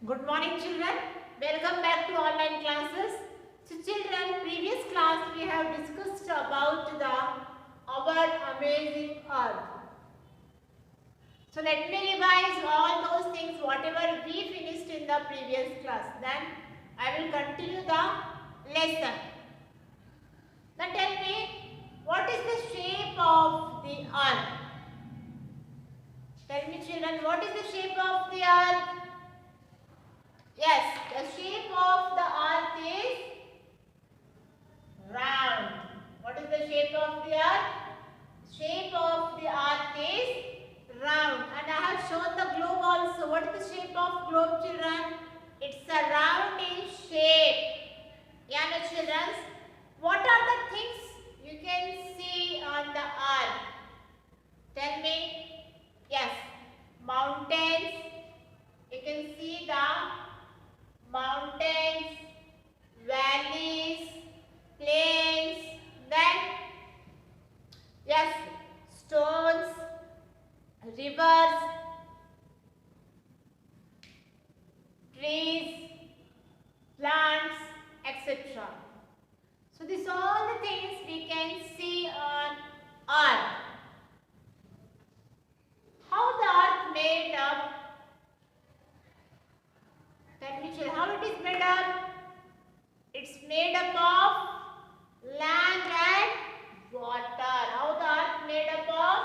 Good morning children. Welcome back to online classes. So children, previous class we have discussed about our amazing earth. So let me revise all those things whatever we finished in the previous class. Then I will continue the lesson. Now tell me, what is the shape of the earth? Tell me children, what is the shape of the earth? Yes, the shape of the earth is round. What is the shape of the earth? Shape of the earth is round. And I have shown the globe also. What is the shape of globe, children? It's a round in shape. Yeah, no, children. What are the things you can see on the earth? Tell me. Yes, mountains. You can see the mountains, valleys, plains, then yes, stones, rivers, trees, plants, etc. So these are all the things we can see on earth. How the earth made up? Tell me children, how it is made up? It's made up of land and water. How the earth made up of?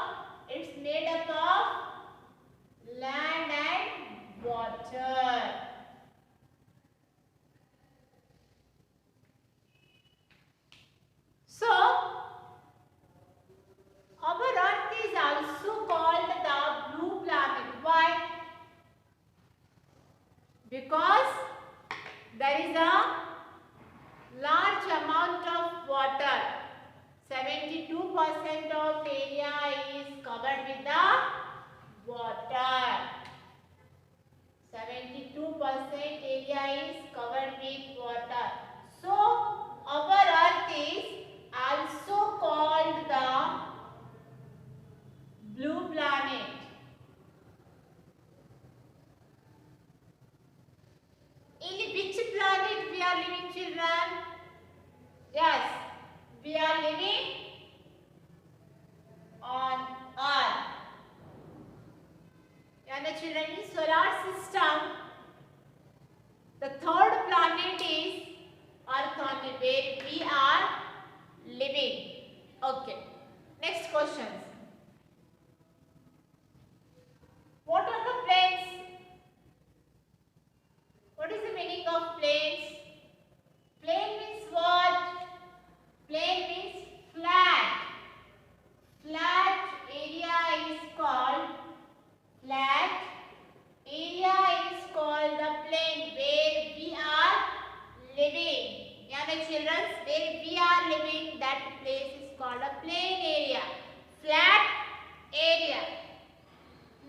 It's made up of land and water. So, our earth is also called the blue planet. Why? Because there is a large amount of water. 72% of area is covered with the water. 72% area is covered with water. So, our earth is also called the blue planet. In which planet we are living, children? Yes, we are living on Earth. And the children, in solar system, the third planet is Earth only, where we are living. Okay. Next questions. What are the planes? What is the meaning of planes? Plane means what? Plane means flat. Flat area is called flat. Area is called the plain where we are living. Yeah, my children, where we are living, that place is called a plain area. Flat area.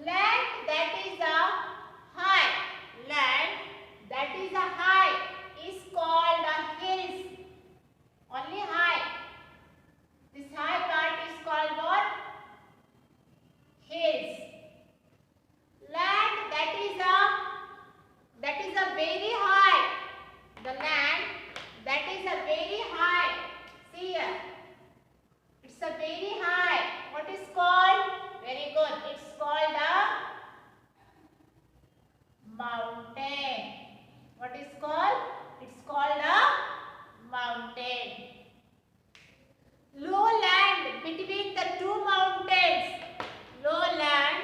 Land that is a high. Land that is a high is called a hills. Only high. This high part is called what? Hills. Land that is a very high. The land that is a very high. See here. It's a very high. What is called? Very good. It's called a mountain. What is called? It's called a mountain. Low land between the two mountains. Low land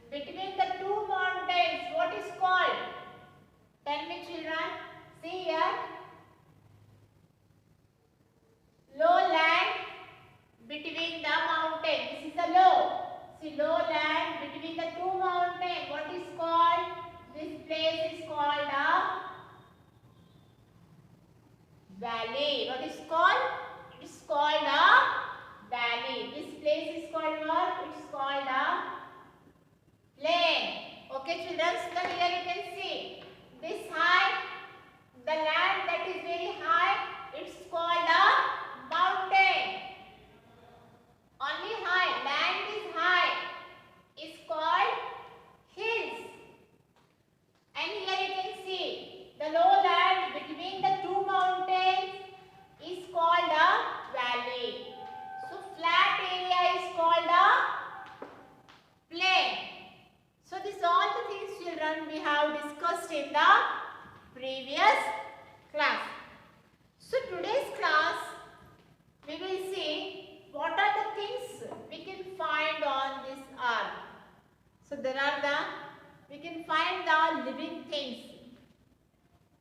between the two mountains. What is called? Tell me children. See here. Low land between the mountains. This is a low. See, low land between the two mountains. What is called? This place is called a valley. What is called? It is called a valley. This place is called what? It is called a plain. Okay children, so here you can see this high, the land that is very high, it's called a mountain. Only high, land is high, is called hills. And here you can we have discussed in the previous class. So today's class we will see what are the things we can find on this earth. So we can find the living things.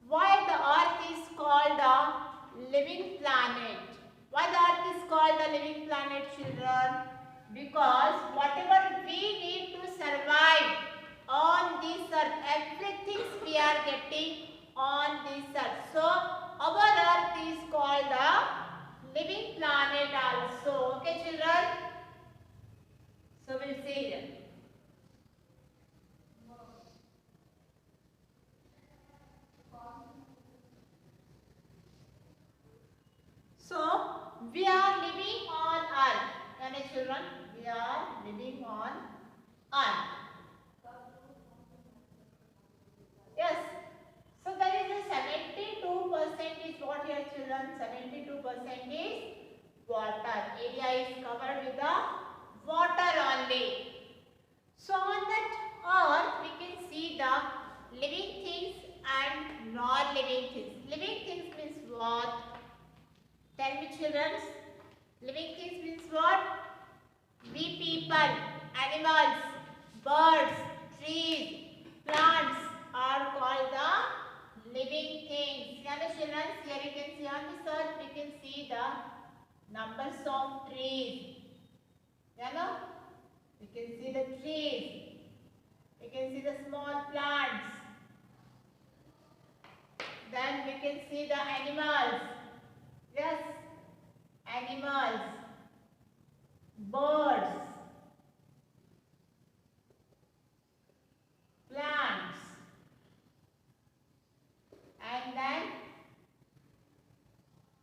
Why the earth is called a living planet? Why the earth is called a living planet, children? Because whatever we need to survive on this earth, everything we are getting on this earth. So our earth is called a living planet also. Okay, children? So we'll see here. So we are living on earth. Can I, children? We are living on earth. Yes. So there is a 72% is what here, children? 72% is water. Area is covered with the water only. So on that earth we can see the living things and non-living things. Living things means what? Tell me, children. Living things means what? We people, animals, birds, trees, plants are called the living things. Yeah, children, here you can see on this earth we can see the numbers of trees. Yeah, no? We can see the trees. We can see the small plants. Then we can see the animals. Yes, animals, birds, plants, and then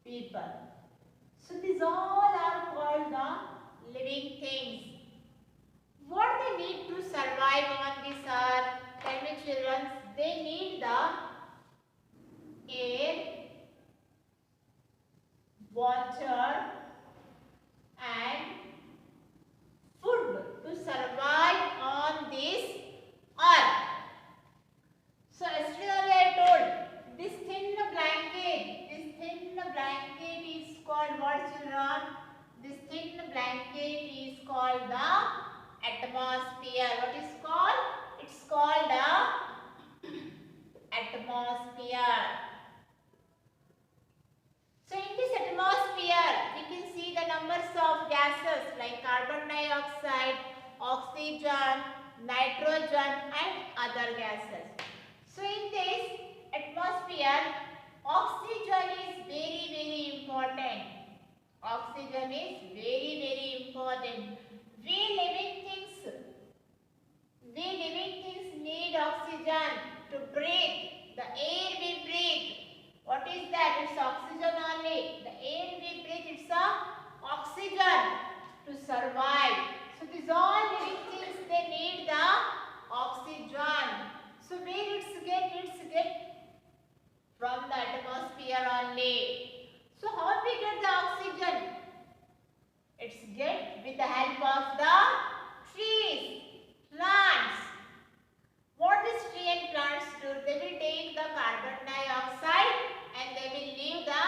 people. So these all are called the living things. What they need to survive on this earth? Tell me, children. They need the air, water and food to survive on this earth. So yesterday I told this thin blanket is called what, children? This thin blanket is called the atmosphere. What is called? It's called the atmosphere. So in this atmosphere, we can see the numbers of gases like carbon dioxide, oxygen, nitrogen and other gases. So in this atmosphere, oxygen is very important. Oxygen is very important. We living things need oxygen to breathe. The air we breathe. What is that? It's oxygen only. The air we breathe, it's a oxygen to survive. So these all living things, they need the oxygen. So where it's get from the atmosphere only. So how we get the oxygen? It's get with the help of the trees, plants. What does tree and plants do? They will take the carbon dioxide and they will leave the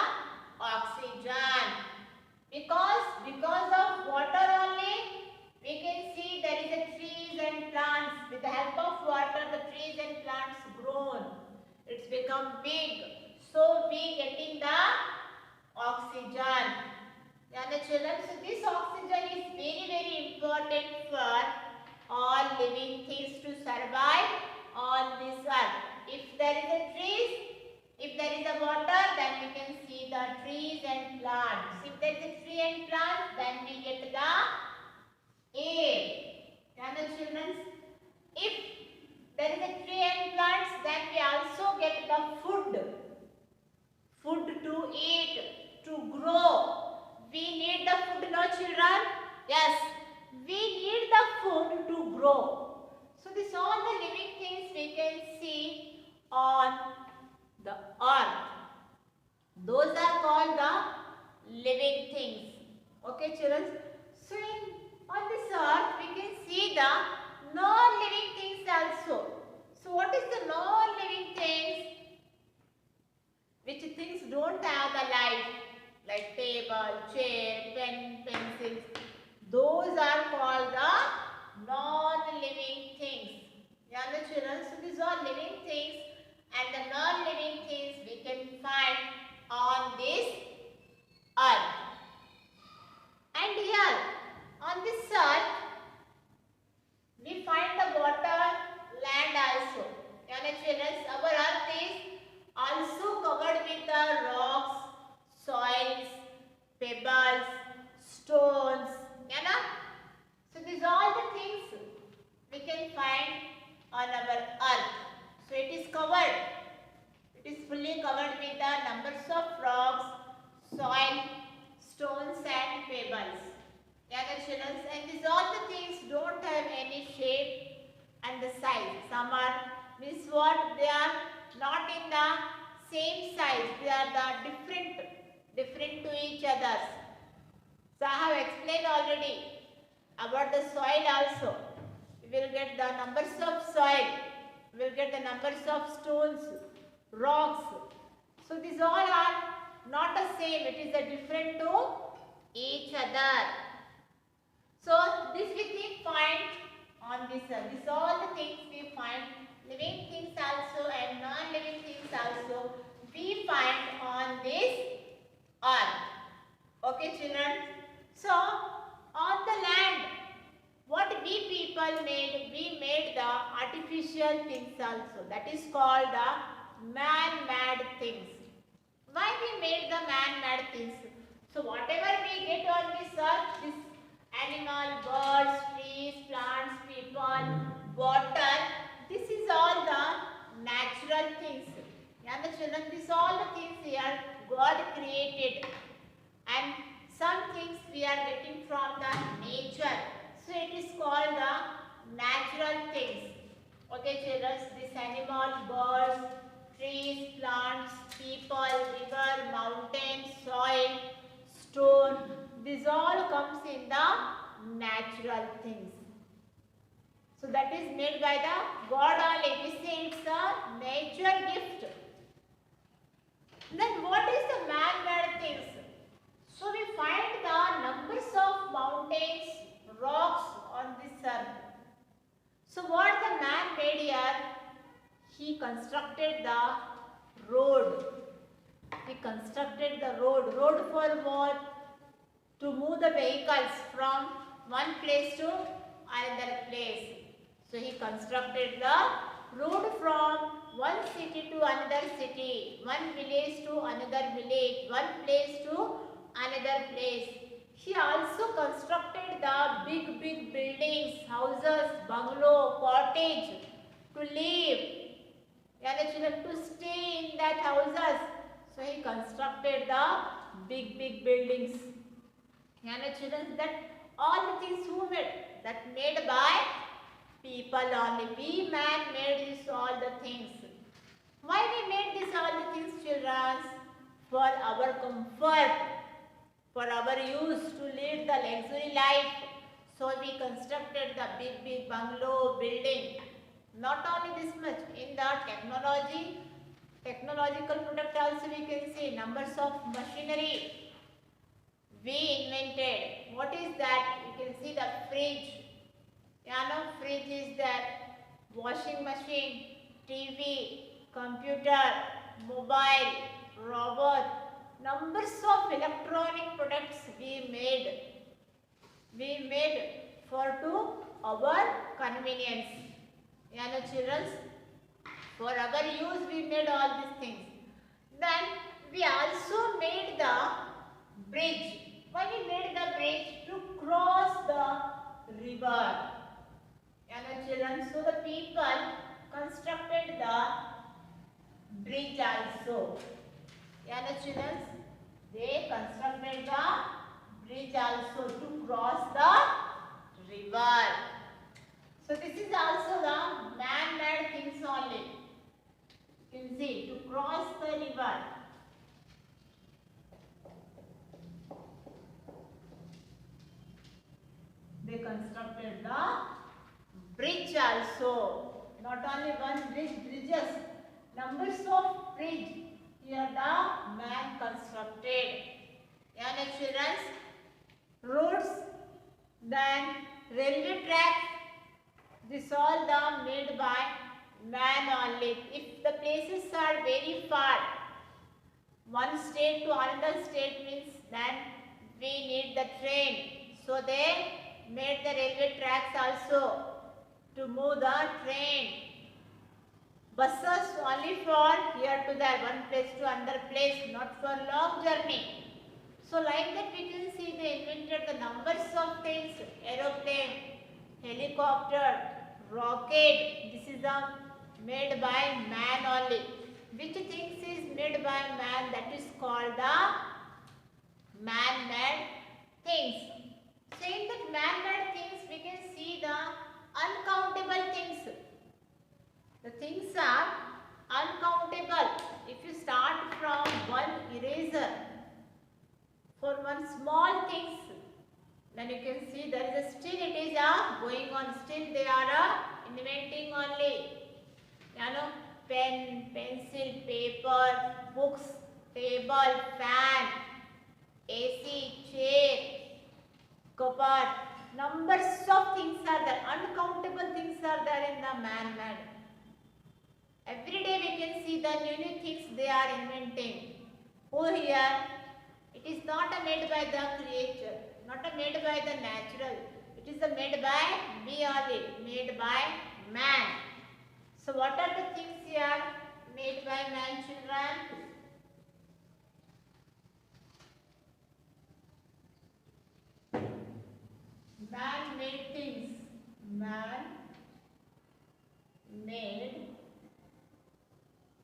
oxygen. Because of water only, we can see there is a trees and plants. With the help of water, the trees and plants grown. It's become big. So we getting the oxygen. Yeah, the children. So this oxygen is very important for all living things to survive on this earth. If there is a trees, if there is a water, then we can see the trees and plants. If there is a tree and plant, then we get the air. Yeah, the children. If there is a tree and plants, then we also get the food. Food to eat, to grow. We need the food, no, children? Yes. We need the food to grow. So this all the living things we can see on the earth. Those are called the living things. Okay, children? So on this earth we can see the non-living things also. So what is the don't have the life, like table, chair, pen, pencils. Those are called the non-living things. Yeah, the children. So these are living things, and the non-living things we can find on this earth. And here on this earth we find the water, land also. Yeah, children, our earth is also covered with the rocks, soils, pebbles, stones. Yeah, so these are all the things we can find on our earth. So it is covered. It is fully covered with the numbers of rocks, soil, stones and pebbles. Yeah, the children, and these all the things don't have any shape and the size. Some are, means what, they are not in the same size. They are the different to each other. So I have explained already about the soil also. We will get the numbers of soil. We will get the numbers of stones, rocks. So these all are not the same. It is a different to each other. So this we can find on this earth. These all the things we find, living things also and non-living things also we find on this earth. Okay, children. So on the land, what we people made, we made the artificial things also. That is called the man-made things. Why we made the man-made things? So whatever we get on this earth, this animal, birds, trees, plants, people, water, this is all the natural things. Yeah, the children, these all the things here God created, and some things we are getting from the nature. So it is called the natural things. Okay, children, this animal, birds, trees, plants, people, river, mountain, soil, stone, this all comes in the natural things. So that is made by the God only. We say it's a nature gift. Then what is the man-made things? So we find the numbers of mountains, rocks on this earth. So what the man made here? He constructed the road. He constructed the road. Road for what? To move the vehicles from one place to another place. So he constructed the road from one city to another city, one village to another village, one place to another place. He also constructed the big buildings, houses, bungalow, cottage to live. Yeah, the children, to stay in that houses. So he constructed the big buildings. Yeah, the children, that all the things who made? That made by people only. We man made this all the things. Why we made this all the things, children? For our comfort, for our use, to lead the luxury life. So we constructed the big bungalow building. Not only this much, in the technological product also we can see numbers of machinery we invented. What is that? You can see the fridge. Yeah, no, fridge is that. Washing machine, TV, computer, mobile, robot. Numbers of electronic products we made. We made for to our convenience. Yeah, no, children. For our use we made all these things. Then we also made the bridge. Why we made the bridge? To cross the river. Yeah, no, children. So the people constructed the bridge also. Yeah, no, children. They constructed the bridge also to cross the river. So this is also the man-made things only. You can see, to cross the river. They constructed the bridge also. Not only one bridge, bridges. Numbers of bridge Here the man constructed. Yeah, children. Roads, then railway tracks. This all the made by man only. If the places are very far, one state to another state means then we need the train. So they made the railway tracks also to move the train. Buses only for here to there, one place to another place, not for long journey. So like that we can see they invented the numbers of things, aeroplane, helicopter, rocket. This is the made by man only. Which things is made by man, that is called the man-made things. So in that man-made things we can see the uncountable things. The things are uncountable. If you start from one eraser, for one small things, then you can see there is a still it is going on. Still they are inventing only. You know, pen, pencil, paper, books, table, fan, AC, chair, cupboard. Numbers of things are there. Uncountable things are there in the man-made. Every day we can see the new things they are inventing. Over here, it is not made by the creature, not made by the natural. It is made by we only, made by man. So what are the things here made by man, children? Man made things. Man made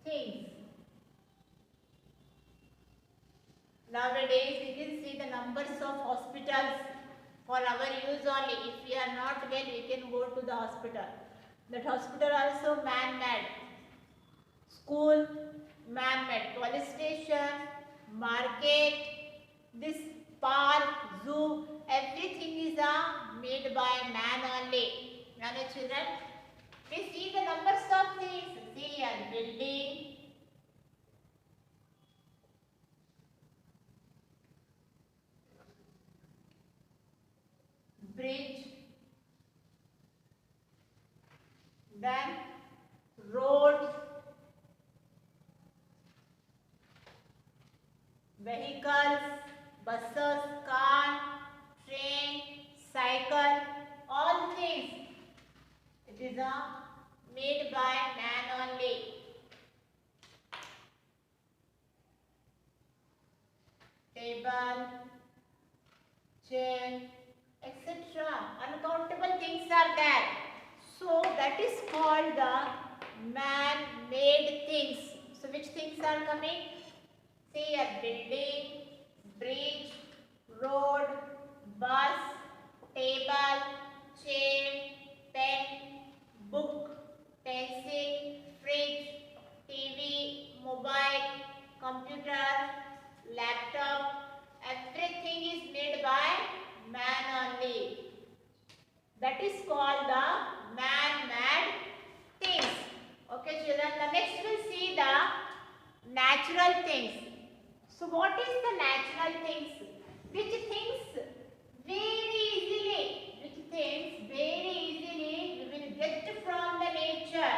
things. Nowadays we can see the numbers of hospitals for our use only. If we are not well, we can go to the hospital. That hospital also man-made. School, man-made. Police station, market, this park, zoo, everything is made by man only. Now children, we see the numbers of things. See here, building, bridge, then road, vehicles, buses, car, train, cycle, all things. It is made by man only. Table, chair, etc. Uncountable things are there. So that is called the man-made things. So which things are coming? See a building, bridge, road, bus, table, chair, pen, book, pencil, fridge, TV, mobile, computer, laptop, everything is made by man only. That is called the man-made things. Okay children, the next we'll see the natural things. So what is the natural things? Which things very easily we will get from the nature.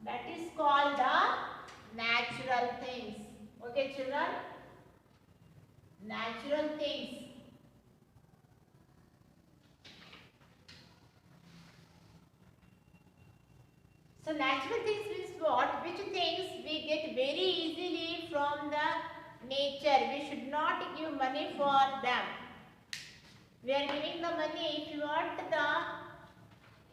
That is called the natural things. Okay children, natural things. So natural things means what? Which things we get very easily from the nature. We should not give money for them. We are giving the money if you want the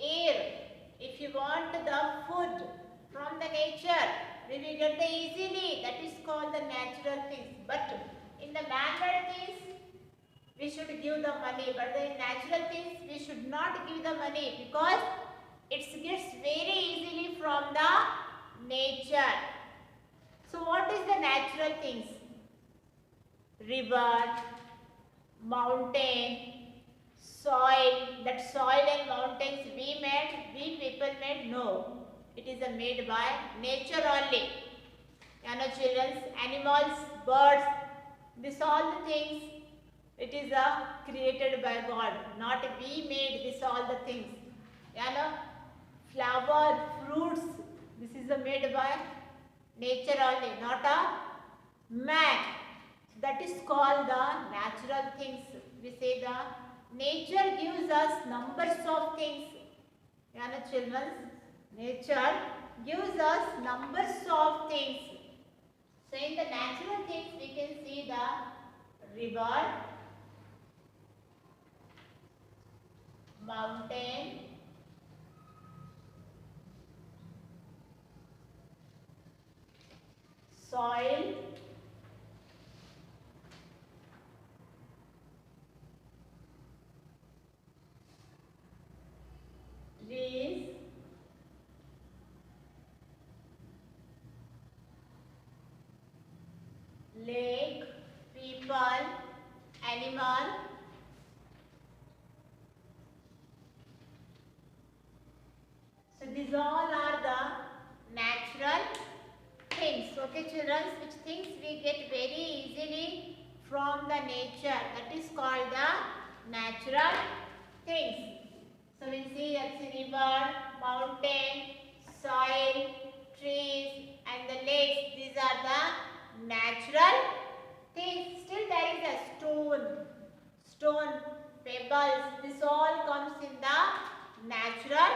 air, if you want the food from the nature, we will get the easily. That is called the natural things. But in the man-made things, we should give the money. But in natural things, we should not give the money because it gets very easily from the nature. So what is the natural things? River, mountain, soil. That soil and mountains we made, we people made? No. It is made by nature only. children, animals, birds, this all the things, it is created by God, not we made this all the things. Flower, fruits, this is made by nature only, not a man. That is called the natural things. We say the nature gives us numbers of things. Children, nature gives us numbers of things. So in the natural things we can see the river, mountain, soil, trees, lake, people, animal, so these all are the natural things. Okay children, which things we get very easily from the nature, that is called the natural things. So we see river, mountain, soil, trees and the lakes. These are the natural things. Still there is a stone, pebbles. This all comes in the natural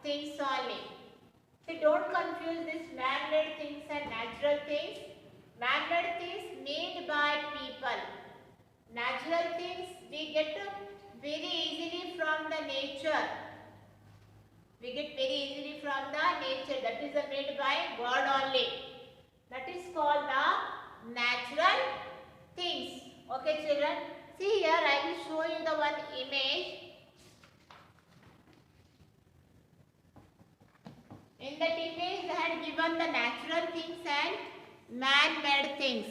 things only. So don't confuse this man-made things and natural things. Man-made things made by people. Natural things we get very easily from the nature. We get very easily from the nature. That is made by God only. That is called the natural things. Okay children. See here, I will show you the one image. In that image they had given the natural things and man-made things.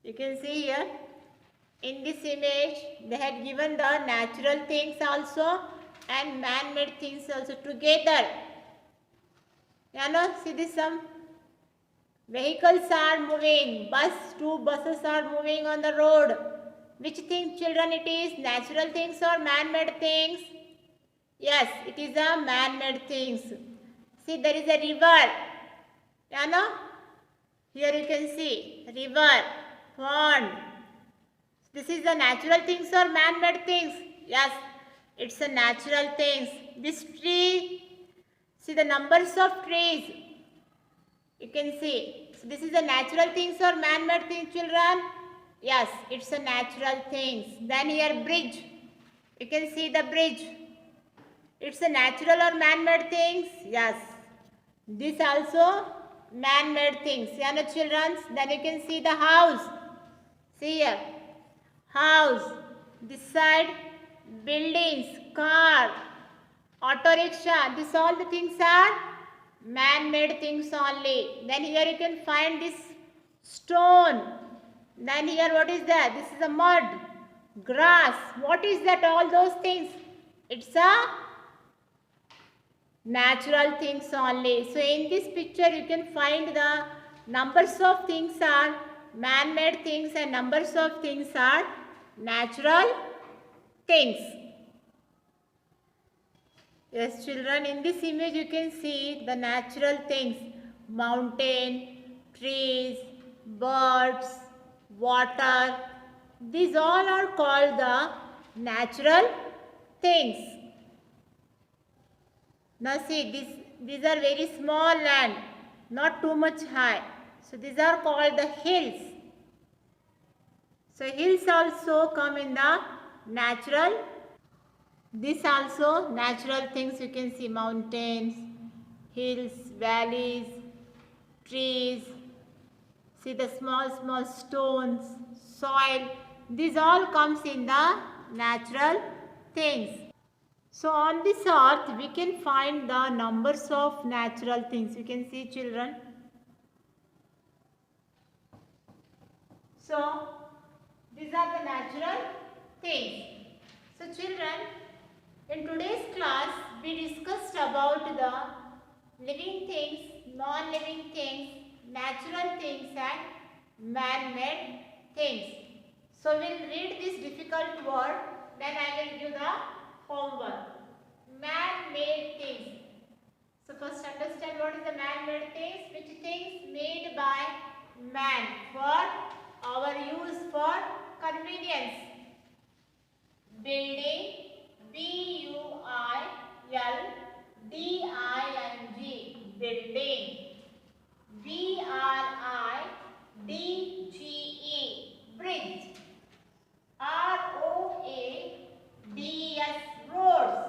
You can see here, in this image they had given the natural things also and man-made things also together. See this, some vehicles are moving, two buses are moving on the road. Which thing children it is? Natural things or man-made things? Yes, it is a man-made things. See, there is a river. Here you can see river, pond. This is the natural things or man-made things? Yes, it's a natural things. This tree, see the numbers of trees. You can see. So this is the natural things or man-made things, children? Yes, it's a natural things. Then here bridge. You can see the bridge. It's a natural or man-made things? Yes. This also man-made things. Children? Then you can see the house. See here. House. This side buildings, car, auto rickshaw. This all the things are man-made things only. Then here you can find this stone. Then here what is that? This is a mud, grass. What is that? All those things. It's a natural things only. So in this picture you can find the numbers of things are man-made things and numbers of things are natural things. Yes children, in this image you can see the natural things, mountain, trees, birds, water. These all are called the natural things. Now see, these are very small land, not too much high. So these are called the hills. So hills also come in the natural. This also natural things you can see, mountains, hills, valleys, trees. See the small stones, soil. These all comes in the natural things. So on this earth we can find the numbers of natural things. You can see children. So these are the natural things. So children, in today's class we discussed about the living things, non-living things, natural things and man-made things. So we'll read this difficult word, then I will give the homework. Man-made things. So first understand what is the man-made things, which things made by man for our use for convenience. Building, building, building. Bridge, bridge. Roads, roads.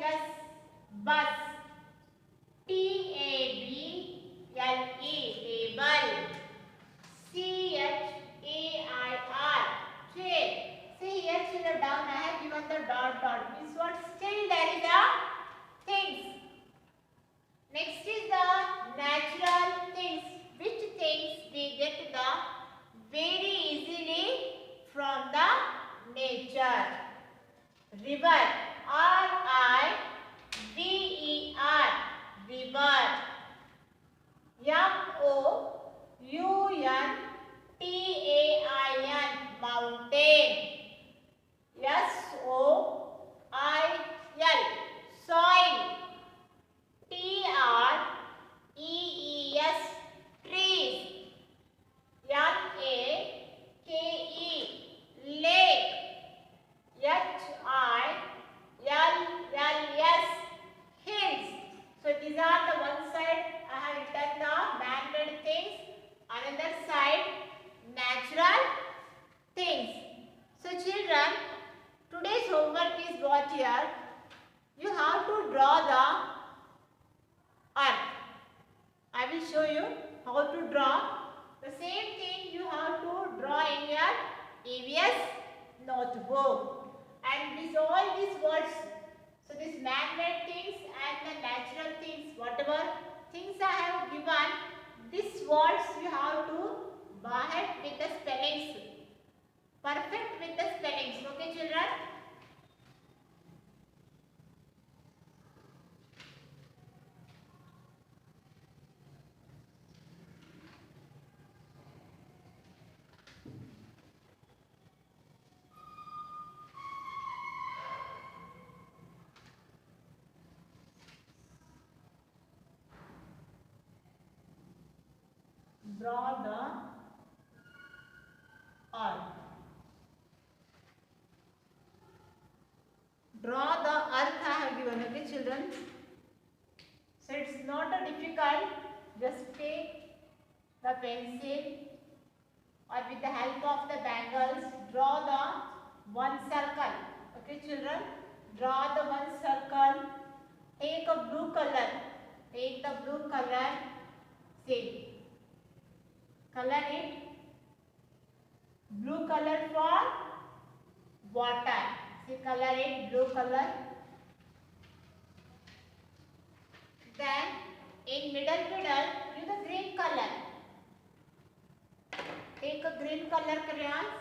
Bus, bus. Table, table. Chair. See here children, down I have given the dot dot. Means what? Still there is a things. Next is the natural things. Which things we get the very easily from the nature. River. River. River. Mountain. Soil. Trees. Lake. Hills. So these are the one side I have written the man-made things, another side natural things. So children, today's homework is what here? You have to draw the earth. I will show you how to draw. The same thing you have to draw in your EVS notebook. And with all these words, so these man-made things and the natural things, whatever things I have given, these words you have to bahut with the spellings. Perfect with the spellings. Okay children? Draw the earth. Draw the earth I have given, okay children? So it's not a difficult, just take the pencil or with the help of the bangles, draw the one circle, okay children? Draw the one circle, take a blue color, take the blue color, see. Color it blue color for water. See, color it blue color. Then in middle use the green color. Take a green color crayons.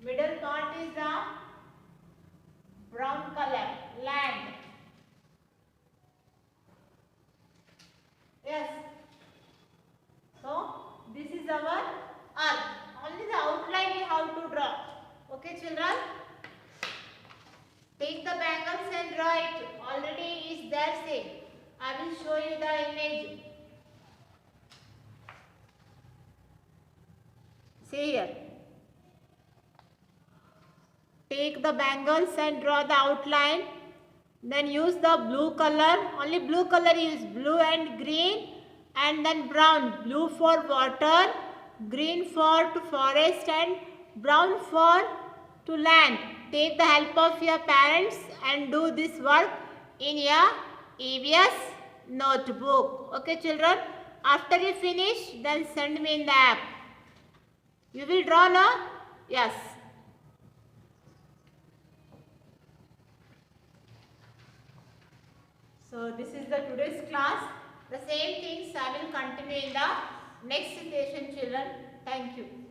Middle part is the brown color, land. Yes. So this is our earth. Only the outline you have to draw. Okay children? Take the bangles and draw it. Already is there, say. I will show you the image. See here. Take the bangles and draw the outline. Then use the blue color. Only blue color use, blue and green, and then brown. Blue for water, green for to forest, and brown for to land. Take the help of your parents and do this work in your EVS notebook. Okay children? After you finish, then send me in the app. You will draw now? Yes. So this is the today's class. The same things I will continue in the next session, children. Thank you.